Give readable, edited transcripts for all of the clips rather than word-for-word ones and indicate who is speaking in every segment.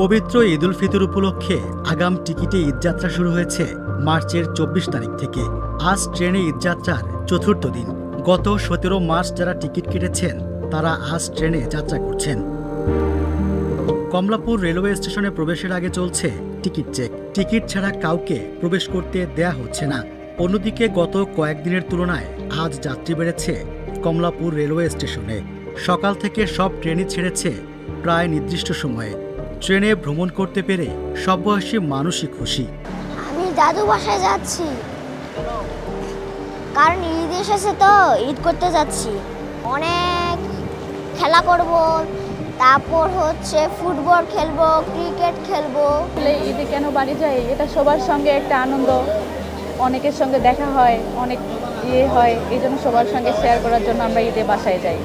Speaker 1: পবিত্র ঈদ উল ফিতর উপলক্ষে আগাম টিকিটে ঈদযাত্রা শুরু হয়েছে মার্চের ২৪ তারিখ থেকে। আজ ট্রেনে ঈদযাত্রার চতুর্থ দিন। গত ১৭ মার্চ যারা টিকিট কেটেছেন তারা আজ ট্রেনে যাত্রা করছেন। কমলাপুর রেলওয়ে স্টেশনে প্রবেশের আগে চলছে টিকিট চেক। টিকিট ছাড়া কাউকে প্রবেশ করতে দেয়া হচ্ছে না। অন্যদিকে গত কয়েকদিনের তুলনায় আজ যাত্রী বেড়েছে কমলাপুর রেলওয়ে স্টেশনে। সকাল থেকে সব ট্রেনই ছেড়েছে প্রায় নির্দিষ্ট সময়ে। ট্রেনে ভ্রমণ করতে পেরে সব বয়সী মানুষই খুশি।
Speaker 2: আমি দাদু বাসায় যাচ্ছি, কারণ ঈদ এসেছে তো ঈদ করতে যাচ্ছি। অনেক খেলা করব, তারপর ফুটবল খেলবো, ক্রিকেট খেলবো।
Speaker 3: ঈদে কেন বাড়ি যাই, এটা সবার সঙ্গে একটা আনন্দ, অনেকের সঙ্গে দেখা হয়, অনেক হয়, এই জন্য সবার সঙ্গে শেয়ার করার জন্য আমরা ঈদে বাসায় যাই।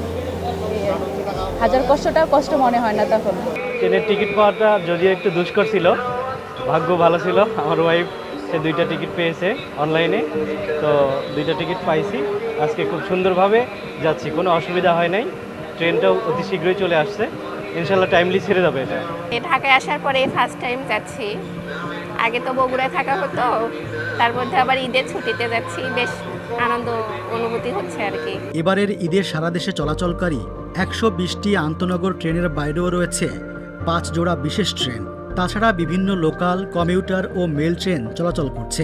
Speaker 3: হাজার কষ্টটাও কষ্ট মনে হয় না তখন।
Speaker 4: ট্রেনের টিকিট পাওয়াটা যদিও একটু দুষ্কর ছিল, ভাগ্য ভালো ছিল। আমার ওয়াইফ সে 2টা টিকিট পেয়েছে অনলাইনে, তো 2টা টিকিট পাইছি। আজকে খুব সুন্দরভাবে যাচ্ছি, কোনো অসুবিধা হয় নাই। ট্রেনটাও অতি শীঘ্রই চলে আসছে, ইনশাল্লাহ টাইমলি ছেড়ে যাবে। এটা
Speaker 5: ঢাকায় আসার পরে ফার্স্ট টাইম যাচ্ছি। আগে তো বগুড়ায় থাকা হতো, তার মধ্যে আবার ঈদের ছুটিতে যাচ্ছি। বেশ আনন্দ অনুভূতি হচ্ছে আর কি।
Speaker 1: এবারের ঈদে সারা দেশে চলাচলকারী ১২০টি আন্তনগর ট্রেনের বাইরেও রয়েছে 5 জোড়া বিশেষ ট্রেন। তাছাড়া বিভিন্ন লোকাল, কমিউটার ও মেল ট্রেন চলাচল করছে।